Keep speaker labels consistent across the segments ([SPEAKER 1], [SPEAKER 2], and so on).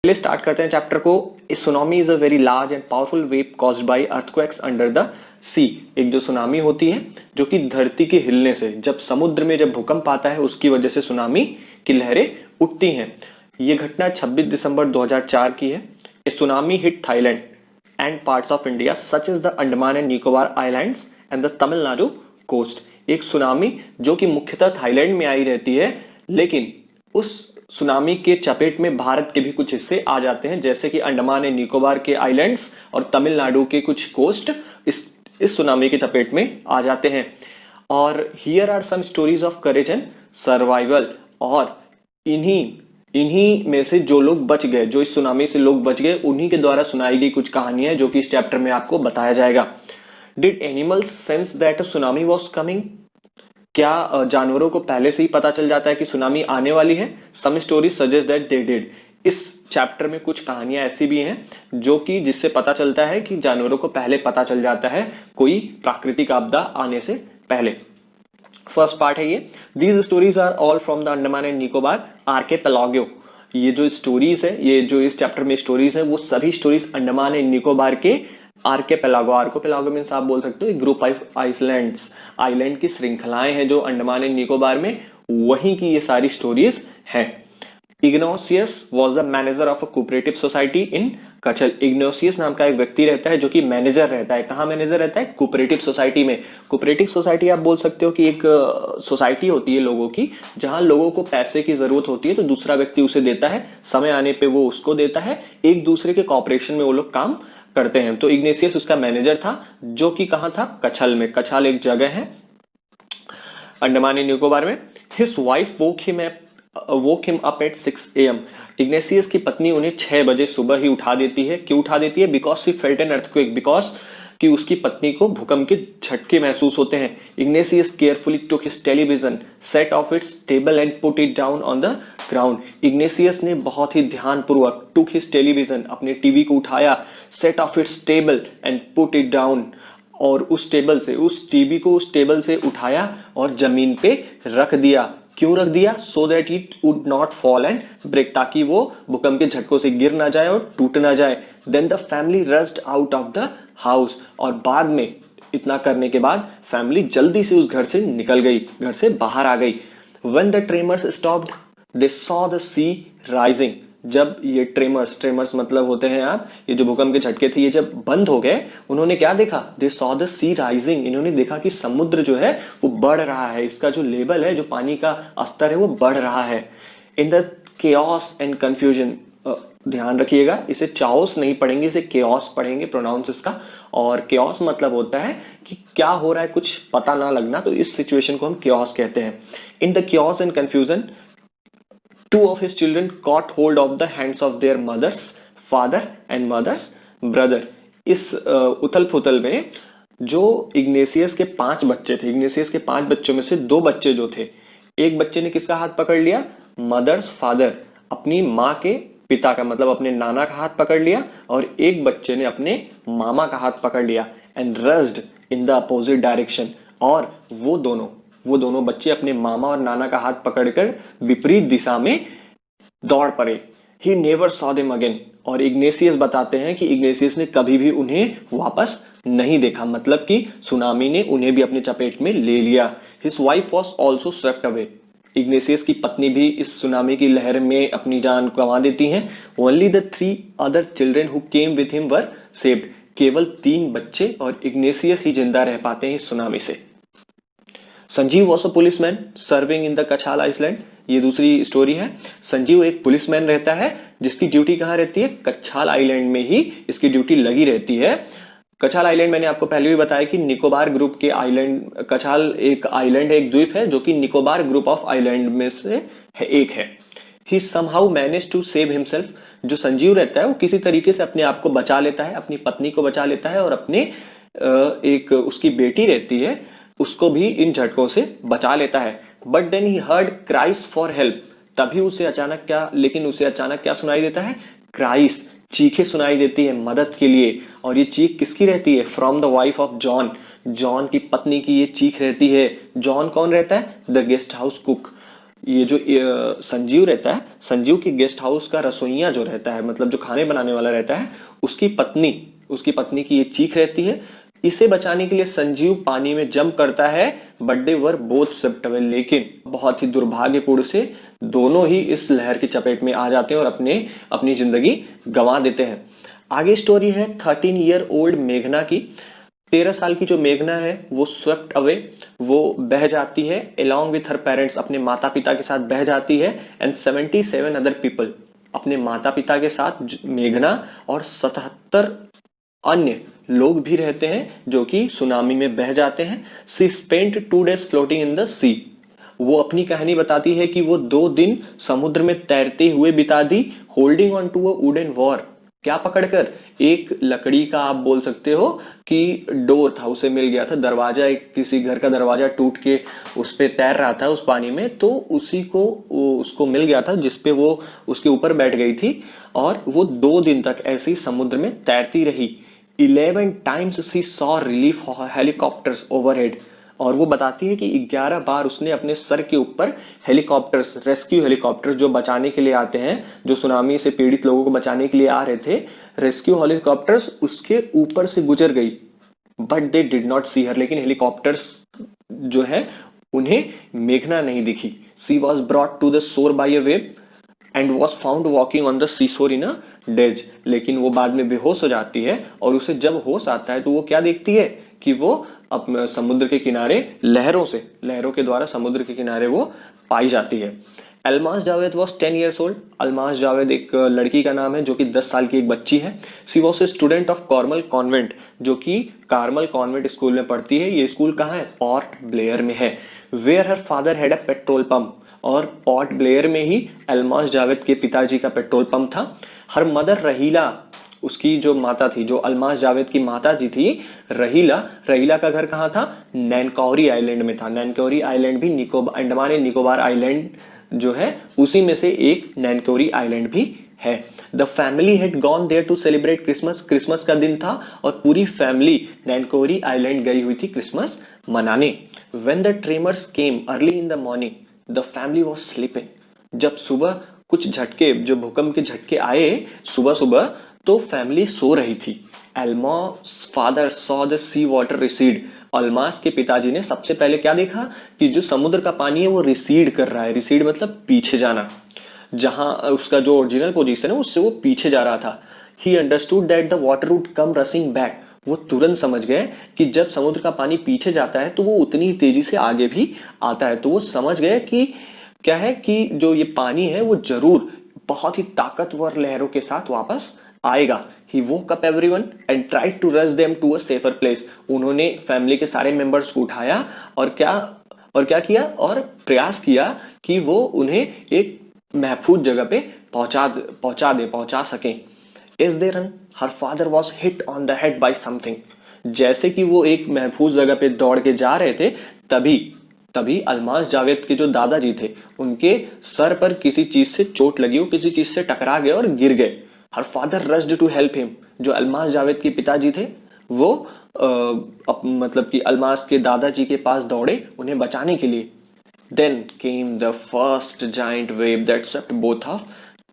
[SPEAKER 1] पहले स्टार्ट करते हैं चैप्टर को। Tsunami is a very large and powerful wave caused by earthquakes under the sea. एक जो सुनामी होती है जो कि धरती के हिलने से, जब समुद्र में जब भूकंप आता है उसकी वजह से सुनामी की लहरें उठती हैं। ये घटना 26 दिसंबर 2004 की है। ए tsunami hit Thailand and parts of India such as the Andaman and Nicobar islands and the Tamil Nadu coast. एक सुनामी जो कि मुख्यतः थाईलैंड में आई रहती है, लेकिन उस सुनामी के चपेट में भारत के भी कुछ हिस्से आ जाते हैं, जैसे कि अंडमान एंड निकोबार के आइलैंड्स और तमिलनाडु के कुछ कोस्ट इस सुनामी के चपेट में आ जाते हैं। और here are some stories of courage and survival. और इन्हीं में से जो लोग बच गए, जो इस सुनामी से लोग बच गए, उन्हीं के द्वारा सुनाई गई कुछ कहानियां जो कि इस चैप्टर में आपको बताया जाएगा। Did animals sense that a tsunami was coming? क्या जानवरों को पहले से ही पता चल जाता है कि सुनामी आने वाली है? Some stories suggest that they did. इस चैप्टर में कुछ कहानियां ऐसी भी हैं जो कि जिससे पता चलता है कि जानवरों को पहले पता चल जाता है कोई प्राकृतिक आपदा आने से पहले। फर्स्ट पार्ट है ये। These stories are all from the Andaman and Nicobar archipelago. ये जो स्टोरीज है, ये जो इस चैप्टर में स्टोरीज है, वो सभी स्टोरीज अंडमान एंड निकोबार के आर्किपेलागो मीन्स आप बोल सकते हो ग्रुप ऑफ आइसलैंड्स, आइलैंड की श्रृंखलाएं हैं जो अंडमान एंड निकोबार में, वहीं की ये सारी स्टोरीज हैं। Ignatius was the manager of a cooperative society in Katchal. Ignatius नाम का एक व्यक्ति रहता है जो कि मैनेजर रहता है। कहाँ मैनेजर रहता है? कोऑपरेटिव सोसाइटी में। कोऑपरेटिव सोसाइटी आप बोल सकते हो कि एक सोसाइटी होती है लोगों की, जहां लोगों को पैसे की जरूरत होती है तो दूसरा व्यक्ति उसे देता है, समय आने पे वो उसको देता है, एक दूसरे के कॉपरेशन में वो लोग काम करते हैं। तो इग्नेशियस उसका मैनेजर था, जो कि कहां था? कच्छल में। कच्छल एक जगह है अंडमान एंड निकोबार में। His wife woke him up at 6 AM। Ignatius की पत्नी उन्हें 6 बजे सुबह ही उठा देती है। क्यों उठा देती है? Because she felt an earthquake, because कि उसकी पत्नी को भूकंप के झटके महसूस होते हैं। Ignatius carefully took his television, set of its table and put it down on the ground. Ignatius ने बहुत ही ध्यानपूर्वक टुक हिज टेलीविजन, अपने टीवी को उठाया, set of its table and put it down, और उस टीवी को उस टेबल से उठाया और जमीन पे रख दिया। क्यों रख दिया? So that it would not fall and break, ताकि वो भूकंप के झटकों से गिर ना जाए और टूट ना जाए। Then the family rushed out of the house. और बाद में इतना करने के बाद फैमिली जल्दी से उस घर से निकल गई, घर से बाहर आ गई। When the tremors stopped they saw the sea rising. जब ये ट्रेमर्स मतलब होते हैं आप, ये जो भूकंप के झटके थे, ये जब बंद हो गए, उन्होंने क्या देखा? They saw the sea rising. इन्होंने देखा कि समुद्र जो है वो बढ़ रहा है, इसका जो लेवल है, जो पानी का स्तर है, वो बढ़ रहा है। In the chaos and confusion, ध्यान रखिएगा, इसे चाओस नहीं पढ़ेंगे, इसे केओस पढ़ेंगे, प्रोनाउंस इसका। और केओस मतलब होता है कि क्या हो रहा है, कुछ पता ना लगना, तो इस सिचुएशन को हम केओस कहते हैं। In the chaos and confusion two of his children caught hold of the hands of their mother's father and mother's brother। इस उथल पुथल में जो इग्नेशियस के 5 बच्चे थे, इग्नेशियस के 5 बच्चों में से 2 बच्चे जो थे, एक बच्चे ने किसका हाथ पकड़ लिया? मदर्स फादर, अपनी माँ के पिता का, मतलब अपने नाना का हाथ पकड़ लिया, और एक बच्चे ने अपने मामा का हाथ पकड़ लिया। And rushed in the opposite direction. और वो दोनों बच्चे अपने मामा और नाना का हाथ पकड़कर विपरीत दिशा में दौड़ पड़े। He never saw them again. और इग्नेशियस बताते हैं कि इग्नेशियस ने कभी भी उन्हें वापस नहीं देखा, मतलब कि सुनामी ने उन्हें भी अपने चपेट में ले लिया। His wife was also swept away. Ignatius की पत्नी भी इस सुनामी की लहर में अपनी जान गंवा देती हैं। Only the 3 other children who came with him were saved. केवल 3 बच्चे और इग्नेशियस ही जिंदा रह पाते हैं इस सुनामी से। Sanjeev was a policeman serving in the Katchal island. ये दूसरी स्टोरी है। संजीव एक पुलिसमैन रहता है जिसकी ड्यूटी कहाँ रहती है? कच्छल आइलैंड में ही इसकी ड्यूटी लगी रहती है। कच्छल आइलैंड मैंने आपको पहले भी बताया कि निकोबार ग्रुप के आइलैंड, कच्छल एक आइलैंड है, एक द्वीप है, जो कि निकोबार ग्रुप ऑफ आइलैंड में से एक है। He somehow manage to save himself. जो संजीव रहता है वो किसी तरीके से अपने आप को बचा लेता है, अपनी पत्नी को बचा लेता है, और अपने एक उसकी बेटी रहती है उसको भी इन झटकों से बचा लेता है। But then he heard cries for help. तभी उसे अचानक क्या सुनाई देता है? क्राइस, चीखें सुनाई देती है मदद के लिए। और ये चीख किसकी रहती है? From the wife of John. John की पत्नी की ये चीख रहती है। जॉन कौन रहता है? The guest house cook. ये जो संजीव रहता है, संजीव की गेस्ट हाउस का रसोइया जो रहता है, मतलब जो खाने बनाने वाला रहता है, उसकी पत्नी की ये चीख रहती है। इसे बचाने के लिए संजीव पानी में जंप करता है, but they were both swept away. लेकिन बहुत ही दुर्भाग्यपूर्ण से दोनों ही इस लहर की चपेट में आ जाते हैं और अपनी जिंदगी गंवा देते हैं। आगे स्टोरी है 13 ईयर ओल्ड मेघना की। 13 साल की जो मेघना है वो स्वेप्ट अवे, वो बह जाती है along with her पेरेंट्स, अपने माता पिता के साथ बह जाती है। एंड 77 अदर पीपल, अपने माता पिता के साथ मेघना और 77 अन्य लोग भी रहते हैं जो कि सुनामी में बह जाते हैं। She spent 2 days floating in the sea. वो अपनी कहानी बताती है कि वो 2 दिन समुद्र में तैरते हुए बिता दी, holding on to a wooden oar. क्या पकड़कर? एक लकड़ी का आप बोल सकते हो कि डोर था, उसे मिल गया था दरवाजा, एक किसी घर का दरवाजा टूट के उस पे तैर रहा था उस पानी में, तो उसी को उसको मिल गया था जिसपे वो उसके ऊपर बैठ गई थी। और वो 2 दिन तक ऐसे ही समुद्र में तैरती रही। 11 times she saw relief helicopters overhead. और वो बताती है कि 11 बार उसने अपने सर के ऊपर हेलीकॉप्टर्स, रेस्क्यू हेलीकॉप्टर्स जो बचाने के लिए आते हैं, जो सुनामी से पीड़ित लोगों को बचाने के लिए आ रहे थे, रेस्क्यू हेलीकॉप्टर्स उसके ऊपर से गुजर गई। बट दे डिड नॉट सी हर। लेकिन हेलीकॉप्टर्स जो है उन्हें मेघना नहीं दिखी। सी was brought to the shore by a wave and was found walking on the seashore in a days. लेकिन वो बाद में बेहोश हो जाती है और उसे जब होश आता है तो वो क्या देखती है कि वो अब समुद्र के किनारे लहरों के द्वारा समुद्र के किनारे वो पाई जाती है। Almas Javed was 10 years old. Almas Javed एक लड़की का नाम है जो कि 10 साल की एक बच्ची है। She was a student of Carmel convent, जो कि कार्मल कॉन्वेंट स्कूल में पढ़ती है। ये स्कूल कहाँ है? पोर्ट ब्लेयर में है। Where her father had a petrol pump. और पोर्ट ब्लेयर में ही अलमास जावेद के पिताजी का पेट्रोल पंप था। हर मदर रहीला, उसकी जो माता थी, जो अलमास जावेद की माता जी थी, रहीला का घर कहाँ था? नैनकौरी आइलैंड में था। नैनकौरी आइलैंड भी अंडमान एंड निकोबार आइलैंड जो है उसी में से एक नैनकौरी आइलैंड भी है। The family had gone there to celebrate Christmas. Christmas का दिन था और पूरी फैमिली नैनकौरी आइलैंड गई हुई थी क्रिसमस मनाने। When the tremors came early in the morning the family was sleeping. जब सुबह कुछ झटके, जो भूकंप के झटके आए सुबह सुबह, तो फैमिली सो रही थी। Almas father saw the sea water recede. Almas के पिताजी ने सबसे पहले क्या देखा कि जो समुद्र का पानी है वो रिसीड कर रहा है। रिसीड मतलब पीछे जाना, जहां उसका जो ओरिजिनल पोजीशन है उससे वो पीछे जा रहा था। He understood that the water would come रसिंग back. वो तुरंत समझ गए कि जब समुद्र का पानी पीछे जाता है तो वो उतनी ही तेजी से आगे भी आता है। तो वो समझ गए कि क्या है कि जो ये पानी है वो जरूर बहुत ही ताकतवर लहरों के साथ वापस आएगा। He woke up everyone and tried to rush them to a safer place. उन्होंने फैमिली के सारे मेंबर्स को उठाया और क्या किया, और प्रयास किया कि वो उन्हें एक महफूज जगह पे पहुंचा सकें। इस they run her father was hit on the head by something. जैसे कि वो एक महफूज जगह पे दौड़ के जा रहे थे, तभी अलमास जावेद के जो दादाजी थे उनके सर पर किसी चीज से चोट लगी, वो किसी चीज से टकरा गए और गिर गए। Her father rushed to help him. जो अलमास जावेद के पिताजी थे वो मतलब कि अलमास के दादाजी के पास दौड़े उन्हें बचाने के लिए। Then came the first giant wave that swept both of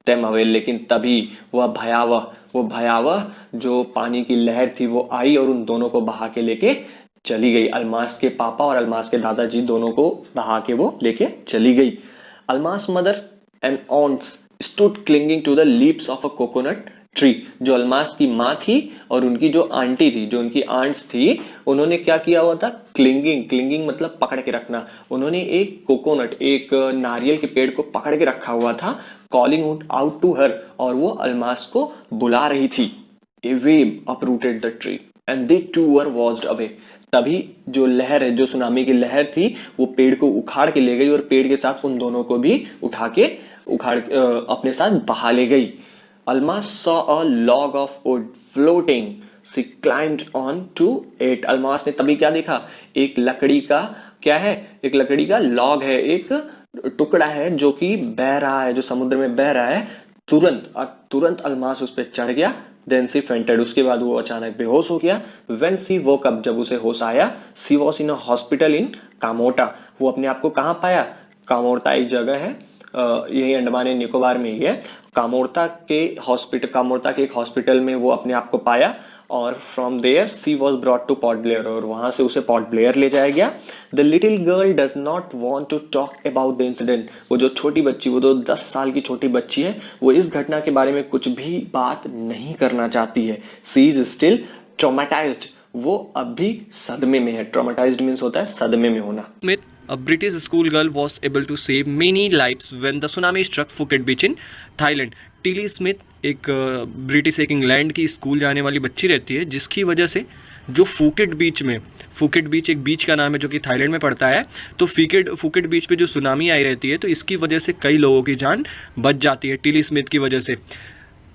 [SPEAKER 1] them away. लेकिन तभी वो भयावह जो पानी की लहर थी वो आई और उन दोनों को बहा के लेके चली गई। अलमास के पापा और अलमास के दादाजी दोनों को बहा के वो लेके चली गई। Almas mother and aunts stood clinging to the leaves of a coconut tree. जो अलमास की माँ थी और उनकी जो आंटी थी, जो उनकी आंट्स थी, उन्होंने क्या किया हुआ था? क्लिंगिंग मतलब पकड़ के रखना। उन्होंने एक कोकोनट, एक नारियल के पेड़ को पकड़ के रखा हुआ था। कॉलिंग आउट टू हर, और वो अलमास को बुला रही थी। A wave uprooted the tree and they too were washed away. तभी जो लहर है, जो सुनामी की लहर थी, वो पेड़ को उखाड़ के ले गई और पेड़ के साथ उन दोनों को भी उखाड़ अपने साथ बहा ले गई। Almas saw a log of wood floating. She climbed on to it. Almas ने तभी क्या देखा? एक लकड़ी का क्या है? एक लकड़ी का लॉग है, एक टुकड़ा है जो कि बह रहा है, जो समुद्र में बह रहा है। तुरंत अलमास उस पर चढ़ गया। देन सी फेंटेड। उसके बाद वो अचानक बेहोश हो गया। व्हेन सी वोक अप, जब उसे होश आया, सी was in a hospital in कामोटा। वो अपने आप को कहाँ पाया? कामोर्ता एक जगह है, यही अंडमान एंड निकोबार में ही है। कामोर्ता के एक हॉस्पिटल में वो अपने आप को पाया और from there she was brought to Port Blair, और वहां से उसे पोर्ट ब्लेयर ले जाया गया। The little girl does not want to talk about the incident, वो जो छोटी बच्ची, वो जो 10 साल की छोटी बच्ची है, वो इस घटना के बारे में कुछ भी बात नहीं करना चाहती है। सी इज स्टिल ट्रॉमेटाइज्ड, वो अब भी सदमे में है। ट्रॉमेटाइज्ड मीन्स होता है सदमे में होना।
[SPEAKER 2] Smith, a British schoolgirl, was able to save many lives when the tsunami struck Phuket beach in Thailand. Tilly Smith एक ब्रिटिश एक इंग्लैंड की स्कूल जाने वाली बच्ची रहती है, जिसकी वजह से जो फुकेट बीच एक बीच का नाम है जो कि थाईलैंड में पड़ता है, तो फुकेट बीच पे जो सुनामी आई रहती है, तो इसकी वजह से कई लोगों की जान बच जाती है टिली स्मिथ की वजह से।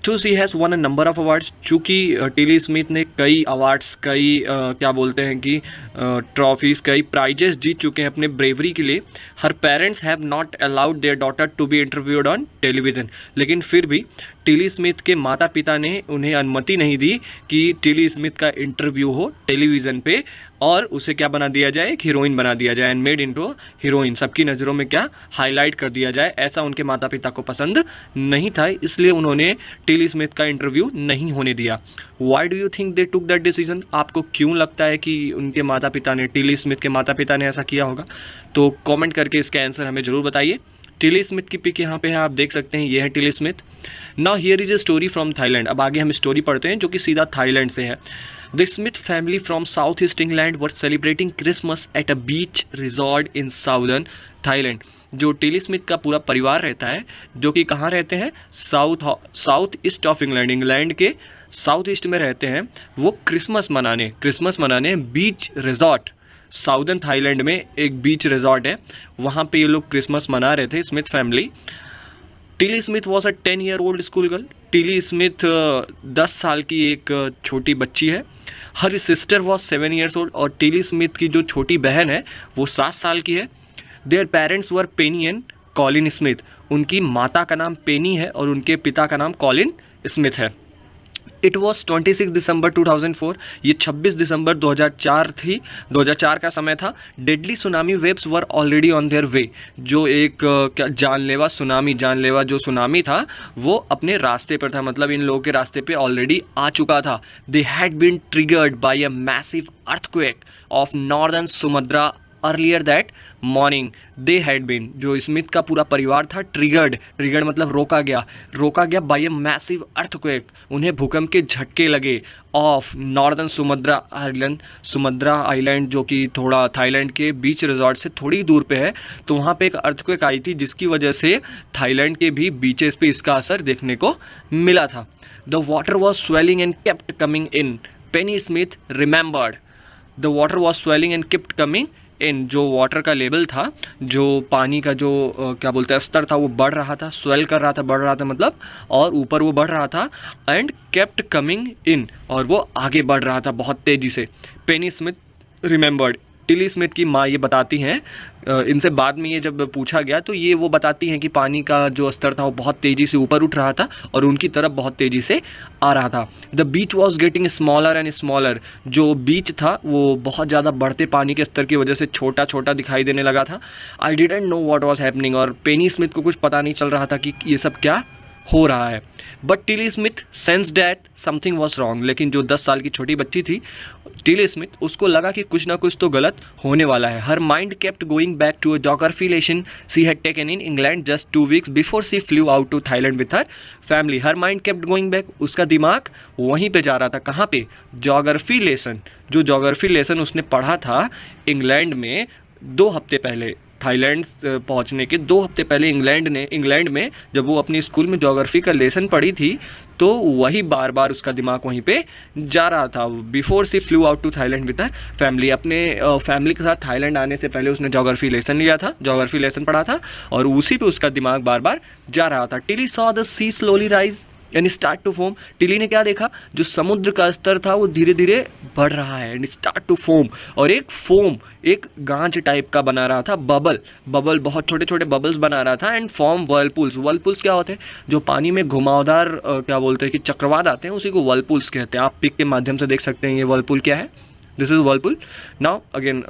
[SPEAKER 2] तो she has won a number of awards, चूँकि टिली स्मिथ ने कई अवार्ड्स, कई क्या बोलते हैं कि ट्रॉफीज़, कई प्राइजेस जीत चुके हैं अपने ब्रेवरी के लिए। Her parents have not allowed their daughter to be interviewed on television, लेकिन फिर भी टिली स्मिथ के माता पिता ने उन्हें अनुमति नहीं दी कि टिली स्मिथ का इंटरव्यू हो टेलीविज़न पे, और उसे क्या बना दिया जाए, एक हीरोइन बना दिया जाए, एंड मेड इनटू हीरोइन, सबकी नज़रों में क्या हाईलाइट कर दिया जाए। ऐसा उनके माता पिता को पसंद नहीं था, इसलिए उन्होंने टिली स्मिथ का इंटरव्यू नहीं होने दिया। Why do you think they took that decision? आपको क्यों लगता है कि उनके माता पिता ने, टिली स्मिथ के माता पिता ने ऐसा किया होगा? तो कॉमेंट करके इसका आंसर हमें ज़रूर बताइए। टिली स्मिथ की पिक यहाँ पे है, आप देख सकते हैं, ये है Tilly Smith. Now here is a story from Thailand. अब आगे हम स्टोरी पढ़ते हैं जो कि सीधा थाईलैंड से है। The Smith family from Southeast England were celebrating Christmas at a beach resort in southern Thailand. जो टिली स्मिथ का पूरा परिवार रहता है, जो कि कहाँ रहते हैं, साउथ ईस्ट ऑफ इंग्लैंड के साउथ ईस्ट में रहते हैं, वो क्रिसमस मनाने बीच रिजॉर्ट, साउदर्न थाईलैंड में एक बीच रिजॉर्ट है, वहाँ पे ये लोग क्रिसमस मना रहे थे, Smith family. Tilly Smith was a 10-year-old school girl. Tilly Smith 10 साल की एक छोटी बच्ची है। Her sister was 7 years old, और टिली स्मिथ की जो छोटी बहन है वो 7 साल की है। Their parents were Penney and Colin Smith. उनकी माता का नाम पेनी है और उनके पिता का नाम कॉलिन स्मिथ है। इट वॉज 26 दिसंबर 2004, ये 26 दिसंबर 2004 का समय था। Deadly tsunami waves were already on their way. जो एक क्या जानलेवा जो सुनामी था वो अपने रास्ते पर था, मतलब इन लोगों के रास्ते पे ऑलरेडी आ चुका था। They had been triggered by a massive earthquake off northern Sumatra earlier that morning. They had been, जो स्मिथ का पूरा परिवार था, ट्रिगर्ड मतलब रोका गया बाय अ मैसिव अर्थक्वेक, उन्हें भूकंप के झटके लगे, ऑफ नॉर्दर्न सुमद्रा आइलैंड, जो कि थोड़ा थाईलैंड के बीच रिजॉर्ट से थोड़ी दूर पे है। तो वहाँ पे एक अर्थक्वेक आई थी, जिसकी वजह से थाईलैंड के भी बीचेस पे इसका असर देखने को मिला था। The water was swelling and kept coming in, Penney Smith remembered. The water was swelling and kept coming in, जो वाटर का लेवल था, जो पानी का जो क्या बोलते हैं स्तर था, वो बढ़ रहा था, स्वेल कर रहा था, बढ़ रहा था मतलब, और ऊपर वो बढ़ रहा था, एंड केप्ट कमिंग इन, और वो आगे बढ़ रहा था बहुत तेज़ी से। पेनी स्मिथ रिमेंबर्ड, टिली स्मिथ की माँ ये बताती हैं, इनसे बाद में ये जब पूछा गया तो ये वो बताती हैं कि पानी का जो स्तर था वो बहुत तेज़ी से ऊपर उठ रहा था और उनकी तरफ बहुत तेज़ी से आ रहा था। The beach was getting smaller and smaller, जो बीच था वो बहुत ज़्यादा बढ़ते पानी के स्तर की वजह से छोटा छोटा दिखाई देने लगा था। I didn't know what was happening, और पेनी स्मिथ को कुछ पता नहीं चल रहा था कि ये सब क्या हो रहा है। But Tilly Smith sense that something was wrong, लेकिन जो 10 साल की छोटी बच्ची थी टिली स्मिथ, उसको लगा कि कुछ ना कुछ तो गलत होने वाला है। Her mind kept going back to a geography lesson she had taken in England just 2 weeks before she flew out to Thailand with her family. Her mind kept going back, उसका दिमाग वहीं पे जा रहा था। कहाँ पे? ज्योग्राफी लेसन, जो ज्योग्राफी लेसन उसने पढ़ा था इंग्लैंड में 2 हफ्ते पहले, थाईलैंड पहुंचने के 2 हफ्ते पहले इंग्लैंड में जब वो अपनी स्कूल में ज्योग्राफी का लेसन पढ़ी थी, तो वही बार बार उसका दिमाग वहीं पे जा रहा था। Before she flew out to Thailand with her family, अपने फैमिली के साथ थाईलैंड आने से पहले उसने ज्योग्राफी लेसन पढ़ा था और उसी पे उसका दिमाग बार बार जा रहा था। Tilly saw the sea slowly rise and start to foam. Tilly ने क्या देखा? जो समुद्र का स्तर था वो धीरे धीरे बढ़ रहा है, एंड स्टार्ट टू फोम, और एक गांज टाइप का बना रहा था, बबल बहुत छोटे छोटे बबल्स बना रहा था, एंड फॉर्म वर्लपूल्स क्या होते हैं? जो पानी में घुमावदार क्या बोलते हैं कि चक्रवात आते हैं, उसी को वर्लपूल्स कहते हैं। आप पिक के माध्यम से देख सकते हैं ये वर्लपूल क्या है। This is Whirlpool. Now again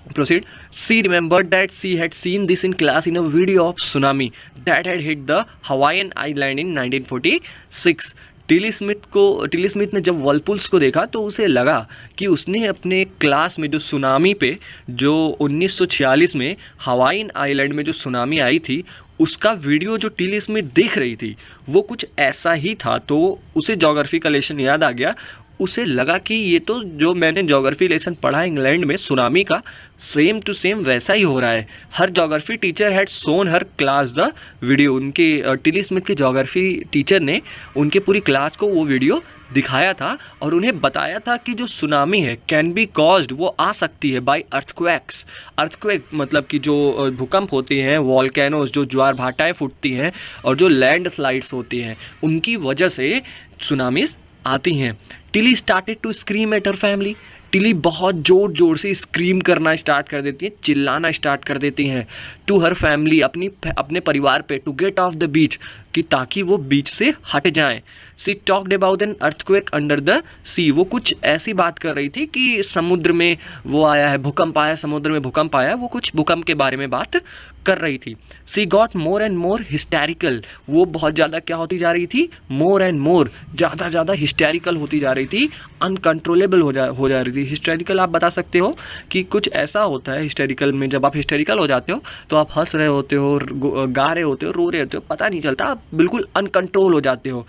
[SPEAKER 2] Proceed. She remembered that she had seen this in class in a video of tsunami that had hit the Hawaiian island in 1946. Tilly Smith ने जब वर्लपुल्स को देखा तो उसे लगा कि उसने अपने क्लास में जो सुनामी पे जो 1946 में हवाईन आइलैंड में जो सुनामी आई थी उसका वीडियो जो टिली स्मिथ देख रही थी वो कुछ ऐसा ही था। तो उसे ज्योग्राफी का लेसन याद आ गया। उसे लगा कि ये तो जो मैंने ज्योग्राफी लेसन पढ़ा इंग्लैंड में सुनामी का सेम टू सेम वैसा ही हो रहा है। Her geography teacher had shown her class the video. उनके टिली स्मिथ के ज्योग्राफी टीचर ने उनके पूरी क्लास को वो वीडियो दिखाया था और उन्हें बताया था कि जो सुनामी है कैन बी कॉज्ड, वो आ सकती है बाय अर्थक्वेक्स। अर्थक्वेक मतलब कि जो भूकंप होते हैं, वॉल्केनोज जो ज्वार भाटाएँ फूटती हैं और जो लैंड स्लाइड्स होती हैं उनकी वजह से सुनामीज आती हैं। Tilly started to scream at her family. Tilly बहुत ज़ोर ज़ोर से स्क्रीम करना स्टार्ट कर देती हैं, चिल्लाना स्टार्ट कर देती हैं। टू हर फैमिली, अपने परिवार पे, to get off the beach, कि ताकि वो बीच से हट जाएं। She talked about an earthquake under the sea. वो कुछ ऐसी बात कर रही थी कि समुद्र में वो आया है, भूकंप आया, समुद्र में भूकंप आया। वो कुछ भूकंप के बारे में बात कर रही थी। सी गॉट मोर एंड मोर हिस्टैरिकल। वो बहुत ज़्यादा क्या होती जा रही थी, मोर एंड मोर, ज़्यादा हिस्टैरिकल होती जा रही थी, अनकंट्रोलेबल हो जा रही थी। हिस्टैरिकल आप बता सकते हो कि कुछ ऐसा होता है हिस्टैरिकल में, जब आप हिस्टैरिकल हो जाते हो तो आप हंस रहे होते हो, गा रहे होते हो, रो रहे होते हो, पता नहीं चलता, आप बिल्कुल अनकंट्रोल हो जाते हो।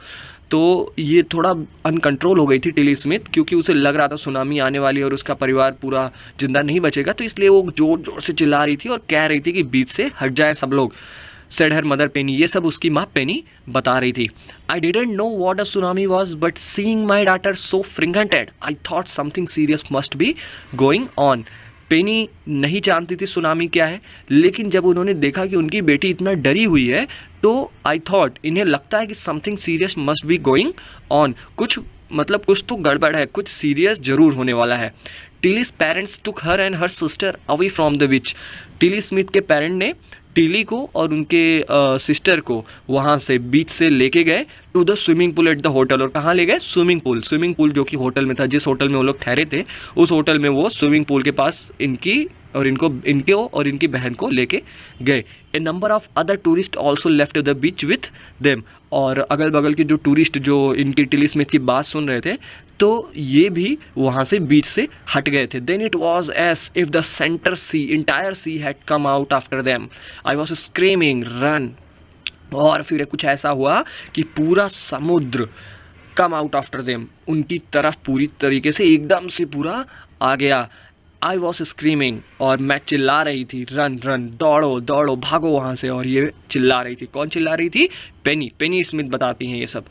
[SPEAKER 2] तो ये थोड़ा अनकंट्रोल हो गई थी टिली स्मिथ, क्योंकि उसे लग रहा था सुनामी आने वाली और उसका परिवार पूरा जिंदा नहीं बचेगा। तो इसलिए वो जोर जोर से चिल्ला रही थी और कह रही थी कि बीच से हट जाए सब लोग। Said her mother Penny. ये सब उसकी माँ पेनी बता रही थी। I didn't know what a tsunami was but seeing my daughter so frightened I thought something serious must be going on. Penny नहीं जानती थी सुनामी क्या है, लेकिन जब उन्होंने देखा कि उनकी बेटी इतना डरी हुई है तो आई थॉट, इन्हें लगता है कि something serious must be going on, कुछ मतलब कुछ तो गड़बड़ है, कुछ सीरियस जरूर होने वाला है। Tilly's parents took her and her sister away from the beach. Tilly Smith के पेरेंट ने टिली को और उनके सिस्टर को वहाँ से बीच से लेके गए to the swimming pool at the hotel. और कहाँ ले गए, स्विमिंग पूल जो कि होटल में था, जिस होटल में वो लोग ठहरे थे उस होटल में वो स्विमिंग पूल के पास इनकी बहन को लेके गए। A number of other tourist also left the beach with them. और अगल बगल के जो टूरिस्ट जो इनकी टिली स्मिथ की बात सुन रहे थे तो ये भी वहाँ से बीच से हट गए थे। Then it was as if the entire sea had come out after them. I was screaming run. और फिर कुछ ऐसा हुआ कि पूरा समुद्र कम आउट आफ्टर देम, उनकी तरफ पूरी तरीके से एकदम से पूरा आ गया। आई वॉज स्क्रीमिंग, और मैं चिल्ला रही थी, रन रन, दौड़ो दौड़ो, भागो वहाँ से। और ये चिल्ला रही थी, कौन चिल्ला रही थी, पेनी स्मिथ बताती हैं ये सब।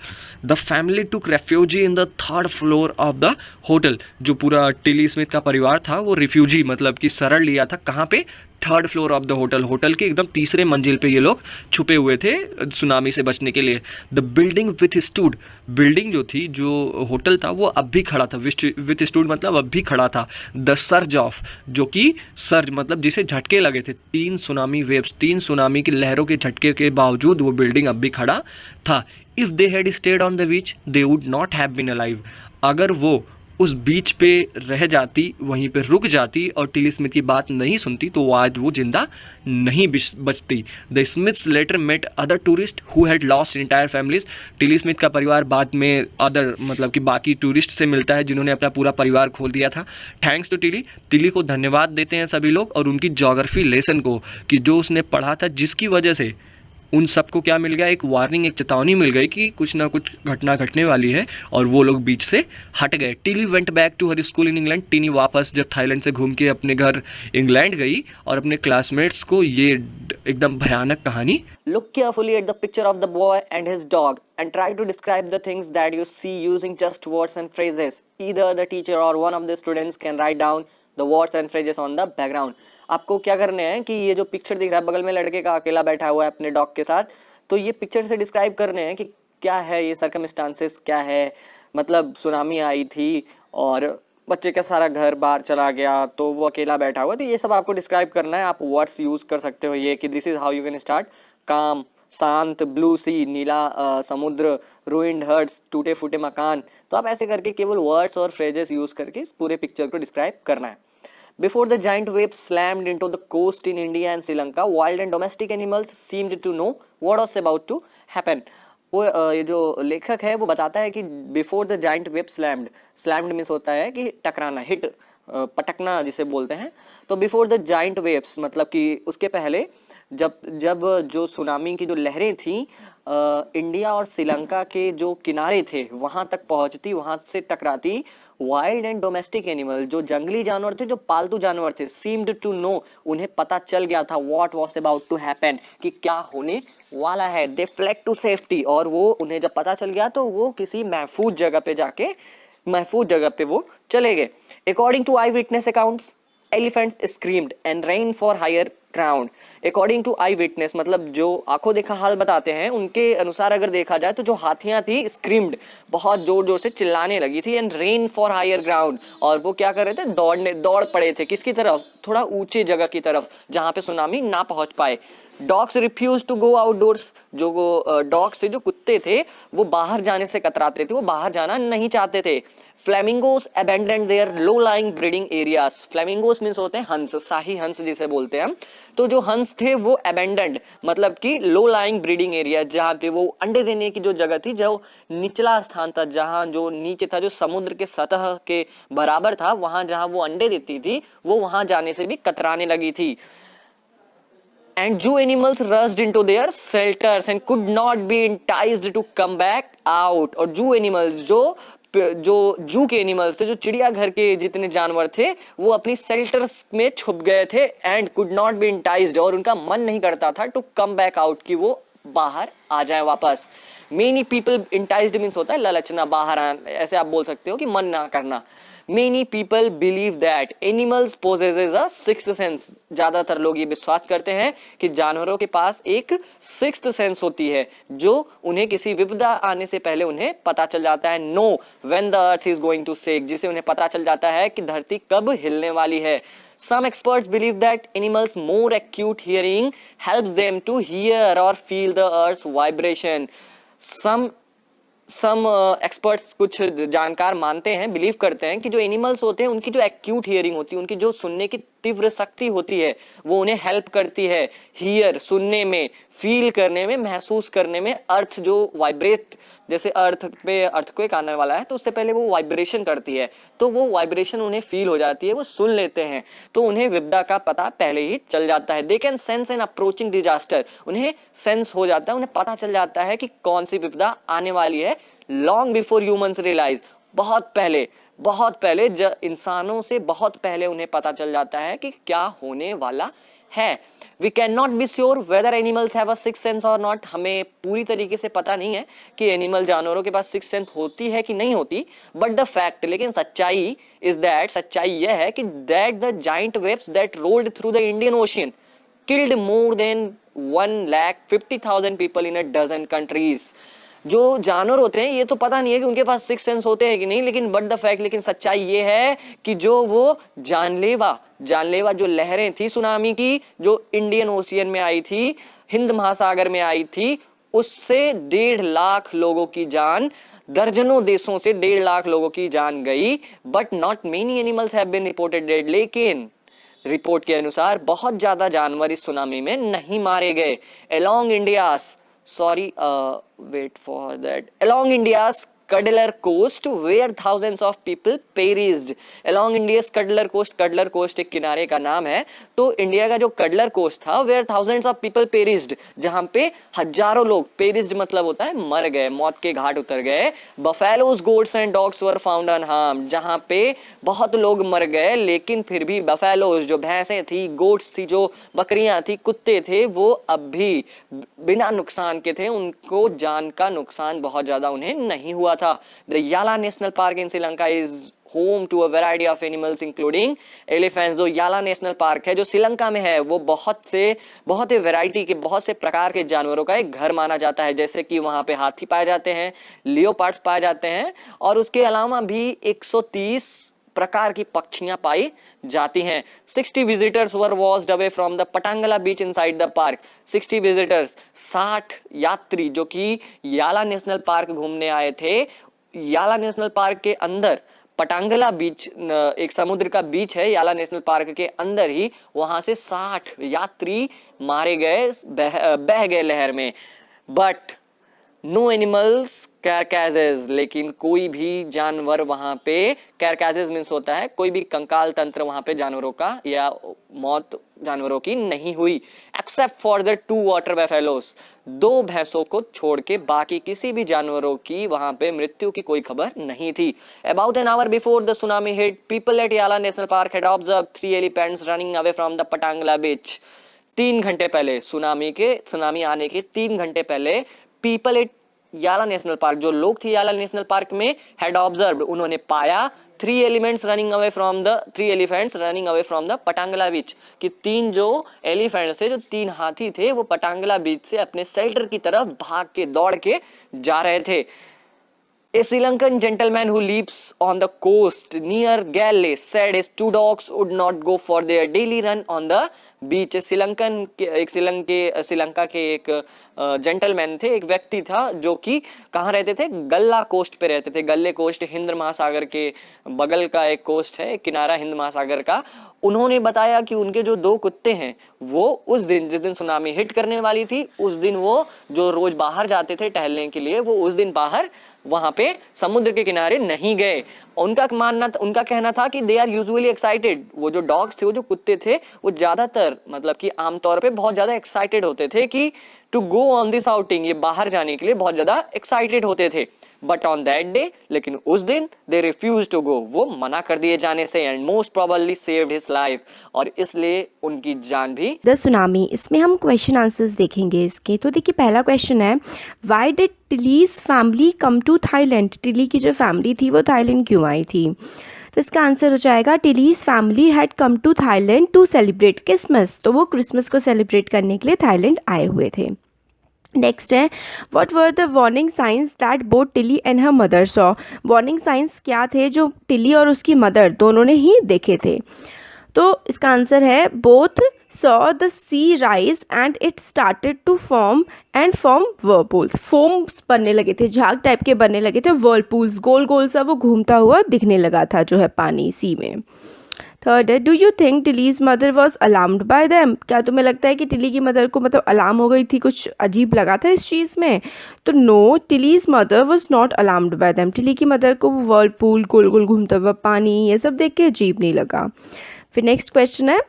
[SPEAKER 2] The family took refugee in the 3rd floor of the hotel. जो पूरा टिली स्मिथ का परिवार था वो रिफ्यूजी मतलब कि शरण लिया था, कहाँ पे, 3rd floor of the hotel के एकदम तीसरे मंजिल पे ये लोग छुपे हुए थे सुनामी से बचने के लिए। The building with stood, building जो थी, जो होटल था वो अब भी खड़ा था, विथ स्टूड मतलब अब भी खड़ा था। द सर्ज ऑफ, जो कि सर्ज मतलब जिसे झटके लगे थे, 3 सुनामी वेव्स, 3 सुनामी की लहरों के झटके के बावजूद वो बिल्डिंग अब भी खड़ा था। If they had stayed on the beach they would not have been alive. अगर वो उस बीच पे रह जाती, वहीं पे रुक जाती और टिली स्मिथ की बात नहीं सुनती तो आज वो जिंदा नहीं बचती। The Smiths later met other tourists who had lost entire families. Tilly Smith का परिवार बाद में अदर मतलब कि बाकी टूरिस्ट से मिलता है जिन्होंने अपना पूरा परिवार खोल दिया था। थैंक्स टू टिली को धन्यवाद देते हैं सभी लोग और उनकी ज्योग्राफी लेसन को कि जो उसने पढ़ा था, जिसकी वजह से उन सबको क्या मिल गया, एक वार्निंग, एक चेतावनी मिल गई कि कुछ ना कुछ घटना घटने वाली है और वो लोग बीच से हट गए। Tilly went back to her school in England. Tilly वापस जब थाईलैंड से घूम के अपने घर इंग्लैंड गई और अपने क्लासमेट्स को ये एकदम भयानक कहानी।
[SPEAKER 3] Look carefully at the picture of the boy and his dog and try to describe the things that you see using just words and phrases. Either the teacher or one of the students can write down the words and phrases on the background. आपको क्या करने हैं कि ये जो picture दिख रहा है बगल में लड़के का अकेला बैठा हुआ है अपने डॉग के साथ, तो ये पिक्चर से डिस्क्राइब करने हैं कि क्या है ये सर्कमस्टांसेस, क्या है मतलब सुनामी आई थी और बच्चे का सारा घर बाहर चला गया तो वो अकेला बैठा हुआ है, तो ये सब आपको डिस्क्राइब करना है। आप वर्ड्स यूज़ कर सकते हो ये कि this is how you can start. काम, शांत, ब्लू सी, नीला समुद्र, रूइंड हर्ट्स, टूटे फूटे मकान। तो आप ऐसे करके केवल वर्ड्स और फ्रेजेस यूज़ करके इस पूरे पिक्चर को डिस्क्राइब करना है। Before the giant wave slammed into the coast in India and Sri Lanka, wild and domestic animals seemed to know what was about to happen. वो ये जो लेखक है वो बताता है कि before the giant wave slammed means होता है कि टकराना, हिट, पटकना जिसे बोलते हैं। तो बिफोर द जाइंट वेव्स मतलब कि उसके पहले जब जब जो सुनामी की जो लहरें थी इंडिया और श्रीलंका के जो किनारे थे वहाँ तक पहुँचती, वहाँ से टकराती, वाइल्ड एंड डोमेस्टिक एनिमल जो जंगली जानवर थे, जो पालतू जानवर थे, सीम्ड टू नो, उन्हें पता चल गया था what was about to happen, कि क्या होने वाला है। दे फ्लेड टू सेफ्टी, और वो उन्हें जब पता चल गया तो वो किसी महफूज जगह पे वो चले गए। According to eye witness accounts, elephants screamed and ran for higher ground. According to eye witness मतलब जो आंखों देखा हाल बताते हैं, उनके अनुसार अगर देखा जाए तो जो हाथियां थी स्क्रीम्ड, बहुत जोर जोर से चिल्लाने लगी थी, and ran for higher ground, और वो क्या कर रहे थे, दौड़ पड़े थे किसकी तरफ, थोड़ा ऊंचे जगह की तरफ जहाँ पे सुनामी ना पहुँच पाए। Dogs refused to go outdoors, जो डॉग्स थे, जो कुत्ते थे, वो बाहर जाने से कतराते थे, वो बाहर जाना नहीं चाहते थे। Flamingos abandoned their low lying breeding areas. Flamingos means होते हैं हंस, शाही हंस जिसे बोलते हैं हम। तो जो हंस थे वो अबेंडेंड मतलब कि लो लाइंग ब्रीडिंग एरिया, जहाँ पे वो अंडे देने की जो जगह थी, जो निचला स्थान था, जहाँ जो नीचे था, जो समुद्र के सतह के बराबर था, वहाँ जहाँ वो अंडे देती थी, वो वहाँ जाने से भी कतराने लगी थी। And zoo animals rushed into their shelters and could not be enticed to come back out। और zoo animals जो जू के एनिमल्स थे, जो चिड़ियाघर के जितने जानवर थे, वो अपनी शेल्टर्स में छुप गए थे, एंड कुड नॉट बी इंटाइज्ड, और उनका मन नहीं करता था टू कम बैक आउट, कि वो बाहर आ जाए वापस। मेनी पीपल, इंटाइज्ड मीन्स होता है ललचना, बाहर आना, ऐसे आप बोल सकते हो कि मन ना करना। Many people believe that animals possesses a sixth sense। ज्यादातर लोग ये विश्वास करते हैं कि जानवरों के पास एक सिक्स्थ सेंस होती है, जो उन्हें किसी विपदा आने से पहले उन्हें पता चल जाता है। Know when the earth is going to shake, जिसे उन्हें पता चल जाता है कि धरती कब हिलने वाली है। Some experts believe that animals more acute hearing helps them to hear or feel the earth's vibration। Some experts, कुछ जानकार मानते हैं, बिलीव करते हैं कि जो एनिमल्स होते हैं उनकी जो एक्यूट हियरिंग होती है, उनकी जो सुनने की तीव्र शक्ति होती है, वो उन्हें हेल्प करती है हियर, सुनने में, फील करने में, महसूस करने में। अर्थ जो वाइब्रेट, जैसे अर्थ पे अर्थक्वेक आने वाला है तो उससे पहले वो वाइब्रेशन करती है, तो वो वाइब्रेशन उन्हें फील हो जाती है, वो सुन लेते हैं, तो उन्हें विपदा का पता पहले ही चल जाता है। They can sense an approaching disaster, उन्हें सेंस हो जाता है, उन्हें पता चल जाता है कि कौन सी विपदा आने वाली है। लॉन्ग बिफोर ह्यूमंस रियलाइज, बहुत पहले इंसानों से बहुत पहले उन्हें पता चल जाता है कि क्या होने वाला है। We can not be sure whether animals have a sixth sense और नॉट। हमें पूरी तरीके से पता नहीं है कि एनिमल, जानवरों के पास सिक्स्थ सेंस होती है कि नहीं होती, बट द फैक्ट, लेकिन सच्चाई यह है कि that the giant waves that rolled through the Indian Ocean killed more than 1,50,000 people in a dozen countries. जो जानवर होते हैं, ये तो पता नहीं है कि उनके पास सिक्स सेंस होते हैं कि नहीं, लेकिन बट द फैक्ट, लेकिन सच्चाई ये है कि जो वो जानलेवा जो लहरें थी सुनामी की, जो इंडियन ओशियन में आई थी, हिंद महासागर में आई थी, उससे 1.5 लाख लोगों की जान, दर्जनों देशों से 1.5 लाख लोगों की जान गई। But not many animals have been reported dead, लेकिन रिपोर्ट के अनुसार बहुत ज्यादा जानवर इस सुनामी में नहीं मारे गए। Along India's Cuddler Coast where thousands of people perished। Along India's Cuddler Coast एक किनारे का नाम है, तो इंडिया का जो कडलर कोस्ट था, where thousands of people perished, जहाँ पे हजारों लोग, perished मतलब होता है मर गए, मौत के घाट उतर गए। Buffaloes, goats and dogs were found unharmed, जहाँ पे बहुत लोग मर गए, लेकिन फिर भी buffaloes जो भैंसें थी, goats थी जो बकरियां थी, कुत्ते थे, वो अब भी बिना नुकसान के थे, उनको जान का नुकसान बहुत ज्यादा उन्हें नहीं हुआ था। The Yala National Park in Sri Lanka is home to a variety of animals including elephants। जो याला नेशनल पार्क है जो श्रीलंका में है, वो बहुत ही वैरायटी के, बहुत से प्रकार के जानवरों का एक घर माना जाता है। जैसे कि वहाँ पे हाथी पाए जाते हैं, लियोपार्ड्स पाए जाते हैं, और उसके अलावा भी 130 प्रकार की पक्षियां पाई जाती हैं। 60 visitors were washed away from the Patangala beach inside the park. 60 visitors, 60 यात्री जो कि याला नेशनल पार्क घूमने आए थे, याला नेशनल पार्क के अंदर पटांगला बीच एक समुद्र का बीच है याला नेशनल पार्क के अंदर ही, वहां से 60 यात्री मारे गए, बह गए लहर में। बट नो एनिमल्स कैरकैसेस, लेकिन कोई भी जानवर वहां पे, कैरकैसेस मीन्स होता है कोई भी कंकाल तंत्र वहां पे जानवरों का या मौत जानवरों की नहीं हुई। Except for the 2 water buffaloes, 2 भैंसों को छोड़ के बाकी किसी भी जानवरों की वहां पे मृत्यु की कोई खबर नहीं थी। About an hour before the tsunami hit, people at Yala National Park had observed 3 elephants running away from the Patangala beach. 3 घंटे पहले, सुनामी आने के 3 घंटे पहले, people at Yala National Park, जो लोग थे याला नेशनल पार्क में, हैड ऑब्जर्व्ड, उन्होंने पाया 3 elephants running away from the Patangala beach, कि 3 जो एलिफेंट्स थे, जो 3 हाथी थे, वो पटांगला बीच से अपने शेल्टर की तरफ भाग के, दौड़ के जा रहे थे। A Sri Lankan gentleman who lives on the coast near Galle said his 2 dogs would not go for their daily run on the beach. Sri Lanka के एक जेंटलमैन थे, एक व्यक्ति था जो कि कहाँ रहते थे, गल्ला कोस्ट पे रहते थे। गल्ले कोस्ट हिंद महासागर के बगल का एक कोस्ट है, किनारा हिंद महासागर का। उन्होंने बताया कि उनके जो 2 कुत्ते हैं वो उस दिन, जिस दिन सुनामी हिट करने वाली थी, उस दिन वो जो रोज बाहर जाते थे टहलने के लिए, वो उस दिन बाहर वहां पे समुद्र के किनारे नहीं गए। उनका कहना था कि दे आर यूजुअली एक्साइटेड, वो जो डॉग्स थे, वो जो कुत्ते थे, वो ज्यादातर मतलब कि आमतौर पे बहुत ज्यादा एक्साइटेड होते थे कि to go on this outing, ये बाहर जाने के लिए बहुत ज्यादा एक्साइटेड होते थे। बट ऑन दैट डे, लेकिन उस दिन दे रिफ्यूज टू गो, वो मना कर दिए जाने से, and most probably saved his life, और इसलिए उनकी जान भी।
[SPEAKER 4] द सुनामी, इसमें हम क्वेश्चन आंसर्स देखेंगे इसके। तो देखिए पहला क्वेश्चन है, why did Tilly's family come to Thailand? Tilly की जो फैमिली थी वो थाईलैंड क्यों आई थी? तो इसका आंसर हो जाएगा, Tilly's family had come to Thailand to celebrate Christmas. तो वो क्रिसमस को सेलिब्रेट करने के लिए थाईलैंड आए हुए थे। नेक्स्ट है, what were the warning science that both Tilly and her mother saw? Warning science क्या थे जो टिली और उसकी मदर दोनों ने ही देखे थे? तो इसका आंसर है, both saw the sea rise and it started to form whirlpools. Foams बनने लगे थे, झाग टाइप के बनने लगे थे, वर्लपूल्स, गोल गोल सा वो घूमता हुआ दिखने लगा था जो है पानी सी में। थर्ड है, do you think Tilly's mother was alarmed by them? क्या तुम्हें लगता है कि टिली की मदर को मतलब अलार्म हो गई थी, कुछ अजीब लगा था इस चीज़ में? तो no, Tilly's mother was not alarmed by them. Tilly की मदर को वर्लपूल, गोल गोल घूमता हुआ पानी, ये सब देख के अजीब नहीं लगा। फिर नेक्स्ट क्वेश्चन है,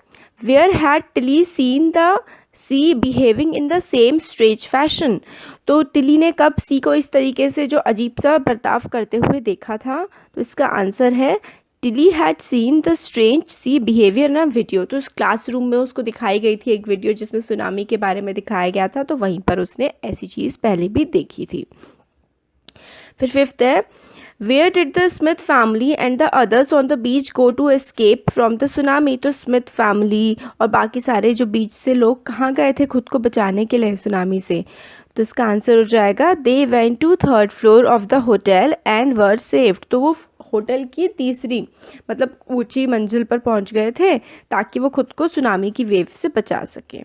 [SPEAKER 4] where had Tilly seen the sea behaving in the same strange fashion? तो टिली ने कब सी को इस तरीके से जो अजीब सा बर्ताव करते हुए देखा था? तो इसका आंसर है, Tilly had seen the strange sea behaviour in a video. तो उस क्लासरूम में उसको दिखाई गई थी एक वीडियो जिसमें सुनामी के बारे में दिखाया गया था, तो वहीं पर उसने ऐसी चीज़ पहले भी देखी थी। फिर फिफ्थ है, where did the Smith family and the others on the beach go to escape from the tsunami? तो स्मिथ फैमिली और बाकी सारे जो बीच से लोग कहाँ गए थे खुद को बचाने के लिए सुनामी से? तो इसका आंसर हो जाएगा, they went to 3rd floor of the hotel and were saved. तो वो होटल की 3री मतलब ऊंची मंजिल पर पहुंच गए थे ताकि वो खुद को सुनामी की वेव से बचा सके।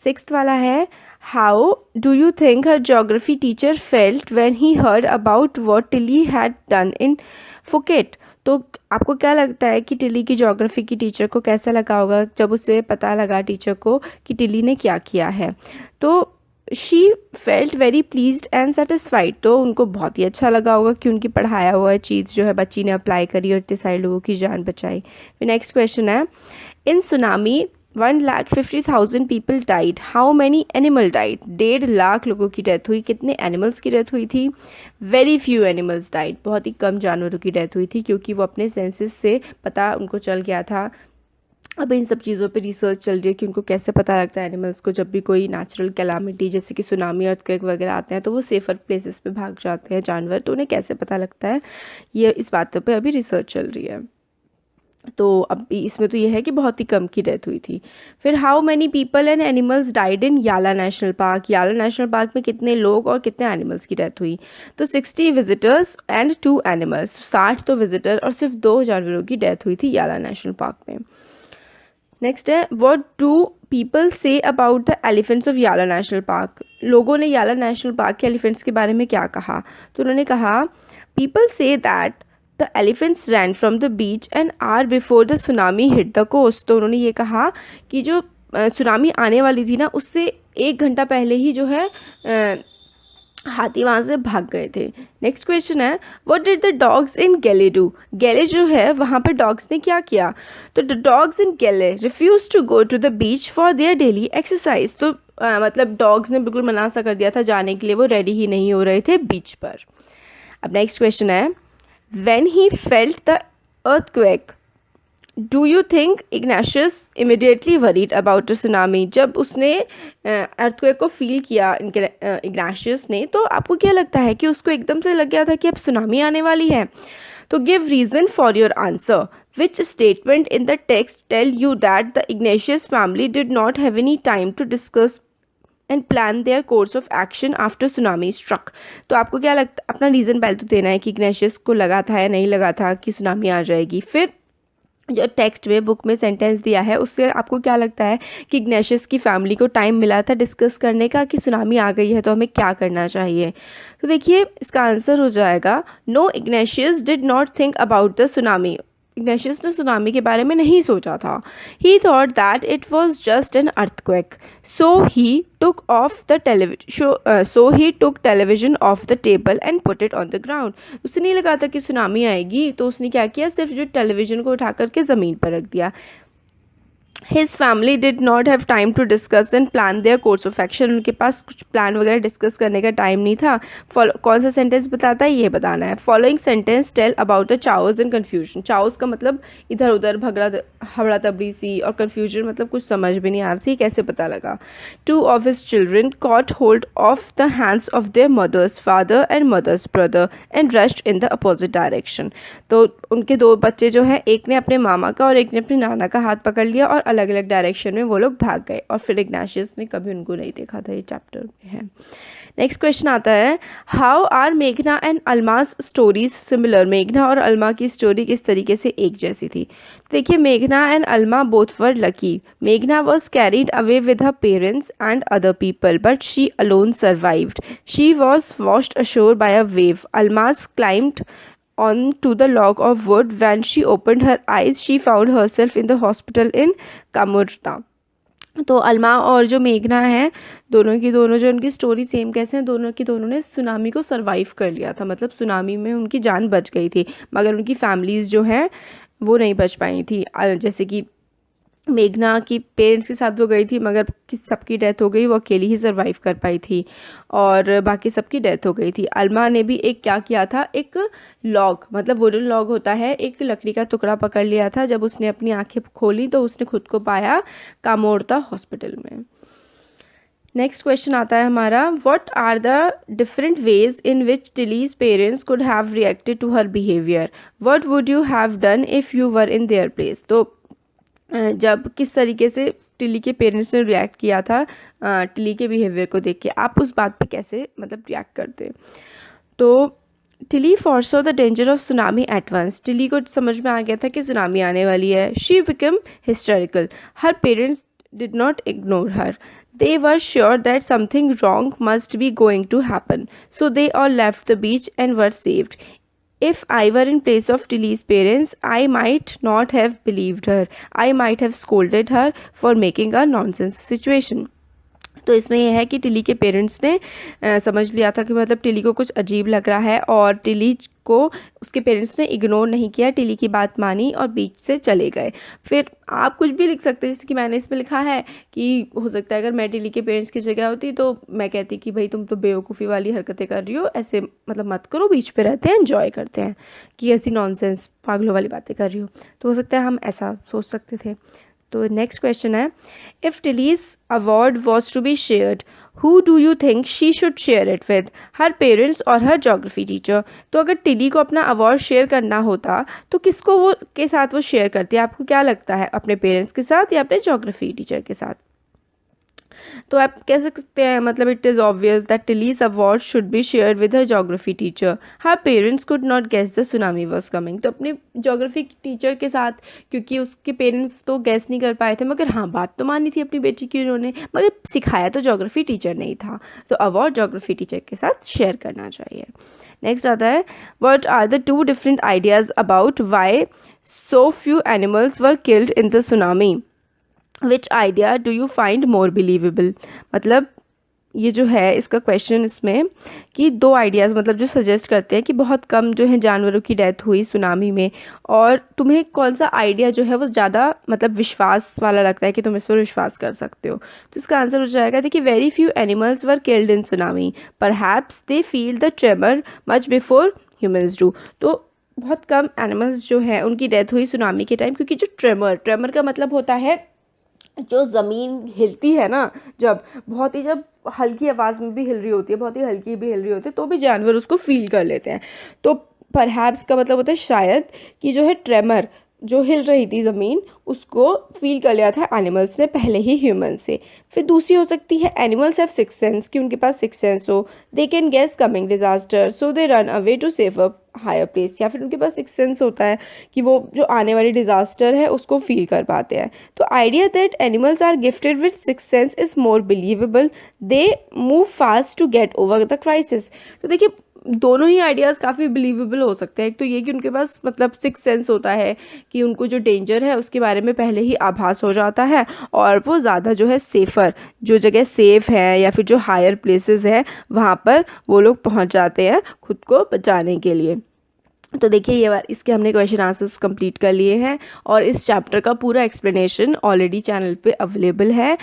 [SPEAKER 4] 6th वाला है, how do you think her geography teacher felt when he heard about what Tilly had done in Phuket? तो आपको क्या लगता है कि टिली की ज्योग्राफी की टीचर को कैसा लगा होगा जब उसे पता लगा टीचर को कि टिली ने क्या किया है? तो she felt very pleased and satisfied. तो उनको बहुत ही अच्छा लगा होगा कि उनकी पढ़ाया हुआ चीज़ जो है बच्ची ने अप्लाई करी और इतने सारे लोगों की जान बचाई। फिर नेक्स्ट क्वेश्चन है, in tsunami 1,50,000 people died, how many animal died? 1.5 lakh लोगों की डेथ हुई। कितने एनिमल्स की डेथ हुई थी? वेरी फ्यू एनिमल्स डाइड, बहुत ही कम जानवरों की डेथ हुई थी क्योंकि वो अपने सेंसेस से पता उनको चल गया था। अब इन सब चीज़ों पे रिसर्च चल रही है कि उनको कैसे पता लगता है एनिमल्स को जब भी कोई नेचुरल कैलामिटी जैसे कि सुनामी अर्थक्वेक वगैरह आते हैं तो वो सेफर प्लेसेस पे भाग जाते हैं जानवर, तो उन्हें कैसे पता लगता है, ये इस बात पे अभी रिसर्च चल रही है। तो अब इसमें तो ये है कि बहुत ही कम की डेथ हुई थी। फिर how many people and animals died in याला नेशनल पार्क? याला नेशनल पार्क में कितने लोग और कितने एनिमल्स की डेथ हुई? तो 60 विजिटर्स एंड 2 एनिमल्स, 60 तो विजिटर और सिर्फ 2 जानवरों की डेथ हुई थी याला नेशनल पार्क में। नेक्स्ट है, what do people say about the elephants of याला नेशनल पार्क? लोगों ने याला नेशनल पार्क के एलिफेंट्स के बारे में क्या कहा? तो उन्होंने कहा, people say that the elephants ran from the beach an hour before the tsunami hit the coast. तो उन्होंने ये कहा कि जो सुनामी आने वाली थी ना, उससे 1 घंटा पहले ही जो है हाथी वहाँ से भाग गए थे। नेक्स्ट क्वेश्चन है, what did the dogs in गैले डू। गैले जो है वहाँ पर डॉग्स ने क्या किया। तो the dogs in Galle refuse to go to the beach for their daily exercise. तो मतलब डॉग्स ने बिल्कुल मना सा कर दिया था जाने के लिए, वो रेडी ही नहीं हो रहे थे बीच पर। अब नेक्स्ट क्वेश्चन है, when he felt the earthquake do you think इग्नाशियस immediately worried about the tsunami. जब उसने अर्थक्वेक को फील किया इग्नाशियस ने, तो आपको क्या लगता है कि उसको एकदम से लग गया था कि अब सुनामी आने वाली है। तो give reason for your answer. Which statement in the text tell you that the Ignatius family did not have any time to discuss and plan their course of action after tsunami struck. तो आपको क्या लगता है, अपना reason पहले तो देना है कि इग्नाशियस को लगा था या नहीं लगा था कि सुनामी आ जाएगी। फिर जो टेक्स्ट में बुक में सेंटेंस दिया है उससे आपको क्या लगता है कि इग्नाशियस की फैमिली को टाइम मिला था डिस्कस करने का कि सुनामी आ गई है तो हमें क्या करना चाहिए। तो देखिए इसका आंसर हो जाएगा, no Ignatius did not think about the tsunami. Ignatius ने सुनामी के बारे में नहीं सोचा था। He thought that it was just an earthquake, so he took television off the table and put it on the ground. उसे नहीं लगा था कि सुनामी आएगी, तो उसने क्या किया, सिर्फ जो टेलीविज़न को उठा करके ज़मीन पर रख दिया। His family did not have time to discuss and plan their course of action। उनके पास कुछ प्लान वगैरह डिस्कस करने का टाइम नहीं था। कौन सा सेंटेंस बताता है ये बताना है। Following sentence tell about the chaos and confusion. Chaos का मतलब इधर उधर हबड़ा तबड़ी सी, और कन्फ्यूजन मतलब कुछ समझ भी नहीं आ रही थी, कैसे पता लगा। 2 of his children caught hold of the hands of their mother's father and mother's brother and rushed in the opposite direction। तो उनके 2 बच्चे जो हैं, एक ने अपने मामा का और एक ने अपने नाना का हाथ पकड़ लिया और अलग अलग डायरेक्शन में वो लोग भाग गए, और फिर इग्नाशियस ने कभी उनको नहीं देखा था। ये चैप्टर में है। नेक्स्ट क्वेश्चन आता है, हाउ आर मेघना एंड अल्माज स्टोरीज सिमिलर। मेघना और अल्मा की स्टोरी किस तरीके से एक जैसी थी। देखिए मेघना and Alma both were lucky. मेघना was carried away with her parents and other people but she alone survived. She was washed ashore by a wave. Alma's climbed on to the log of wood. When she opened her eyes, she found herself in the hospital in Kamurta। तो अल्मा और जो मेघना है, दोनों की दोनों जो उनकी स्टोरी सेम कैसे हैं, दोनों की दोनों ने सुनामी को सरवाइव कर लिया था। मतलब सुनामी में उनकी जान बच गई थी, मगर उनकी फैमिलीज़ जो हैं वो नहीं बच पाई थी। जैसे कि मेघना की पेरेंट्स के साथ वो गई थी, मगर सबकी डेथ हो गई, वो अकेली ही सर्वाइव कर पाई थी, और बाकी सबकी डेथ हो गई थी। अल्मा ने भी एक क्या किया था, एक लॉग मतलब वुडन लॉग होता है, एक लकड़ी का टुकड़ा पकड़ लिया था। जब उसने अपनी आंखें खोली तो उसने खुद को पाया कामोर्ता हॉस्पिटल में। नेक्स्ट क्वेश्चन आता है हमारा, what are the different ways in which Tilly's parents could have reacted to her behaviour. What would you have done if you were in their place. तो जब किस तरीके से टिली के पेरेंट्स ने रिएक्ट किया था टिली के बिहेवियर को देख के, आप उस बात पे कैसे मतलब रिएक्ट करते। तो Tilly foresaw the danger of tsunami at once. Tilly को समझ में आ गया था कि सुनामी आने वाली है। She become hysterical. Her parents did not ignore her. They were sure that something wrong must be going to happen, so they all left the beach and were saved. If I were in place of Tilly's parents, I might not have believed her. I might have scolded her for making a nonsense situation. तो इसमें यह है कि Tilly के parents ने समझ लिया था कि मतलब टिली को कुछ अजीब लग रहा है, और टिली को उसके पेरेंट्स ने इग्नोर नहीं किया, टिली की बात मानी और बीच से चले गए। फिर आप कुछ भी लिख सकते हैं, जैसे कि मैंने इसमें लिखा है कि हो सकता है अगर मैं टिली के पेरेंट्स की जगह होती तो मैं कहती कि भाई तुम तो बेवकूफ़ी वाली हरकतें कर रही हो, ऐसे मतलब मत करो, बीच पे रहते हैं एंजॉय करते हैं, कि ऐसी नॉनसेंस पागलों वाली बातें कर रही हो। तो हो सकता है हम ऐसा सोच सकते थे। तो नेक्स्ट क्वेश्चन है, if Tilly's award was to be shared, who do you think she should share it with. Her parents और हर जोग्राफी टीचर। तो अगर टिली को अपना अवार्ड शेयर करना होता तो किसको वो के साथ वो शेयर करती है, आपको क्या लगता है, अपने पेरेंट्स के साथ या अपने जोग्राफी टीचर के साथ। तो आप कह सकते हैं मतलब it is obvious that Tilly's award should be share with her geography teacher. Her parents could not guess the tsunami was coming. तो अपने जोग्राफी टीचर के साथ, क्योंकि उसके पेरेंट्स तो गेस नहीं कर पाए थे, मगर हाँ बात तो मानी थी अपनी बेटी की उन्होंने, मगर सिखाया तो जोग्राफी टीचर नहीं था। तो अवार्ड जोग्राफी टीचर के साथ शेयर करना चाहिए। नेक्स्ट आता है what are the two different ideas about why so few animals were killed in the tsunami, which idea do you find more believable. मतलब ये जो है इसका क्वेश्चन इसमें कि दो आइडियाज़ मतलब जो सजेस्ट करते हैं कि बहुत कम जो है जानवरों की डेथ हुई सुनामी में, और तुम्हें कौन सा आइडिया जो है वो ज़्यादा मतलब विश्वास वाला लगता है कि तुम इस पर विश्वास कर सकते हो। तो इसका आंसर हो जाएगा देखिए very few animals were killed in tsunami, perhaps they feel the tremor much before humans do. तो बहुत कम एनिमल्स जो है उनकी डेथ हुई सुनामी के टाइम, क्योंकि जो ट्रेमर का मतलब होता है जो ज़मीन हिलती है ना, जब हल्की आवाज़ में भी हिल रही होती है, बहुत ही हल्की भी हिल रही होती है, तो भी जानवर उसको फील कर लेते हैं। तो परहैप्स का मतलब होता है शायद कि जो है ट्रेमर जो हिल रही थी ज़मीन उसको फील कर लिया था एनिमल्स ने पहले ही ह्यूमन से। फिर दूसरी हो सकती है एनिमल्स हैव सिक्स सेंस, कि उनके पास सिक्स सेंस हो, they can guess coming disaster so they run away to save a higher place, या फिर उनके पास सिक्स सेंस होता है कि वो जो आने वाली डिजास्टर है उसको फील कर पाते हैं। तो idea that animals are gifted with six sense is more believable, they move fast to get over the crisis. तो देखिए दोनों ही आइडियाज़ काफ़ी बिलीवेबल हो सकते हैं। एक तो ये कि उनके पास मतलब सिक्स सेंस होता है कि उनको जो डेंजर है उसके बारे में पहले ही आभास हो जाता है, और वो ज़्यादा जो है सेफ़र जो जगह सेफ़ है या फिर जो हायर प्लेसेस हैं वहाँ पर वो लोग पहुँच जाते हैं खुद को बचाने के लिए। तो देखिए ये बार इसके हमने क्वेश्चन आंसर्स कंप्लीट कर लिए हैं, और इस चैप्टर का पूरा एक्सप्लेनेशन ऑलरेडी चैनल पे अवेलेबल है।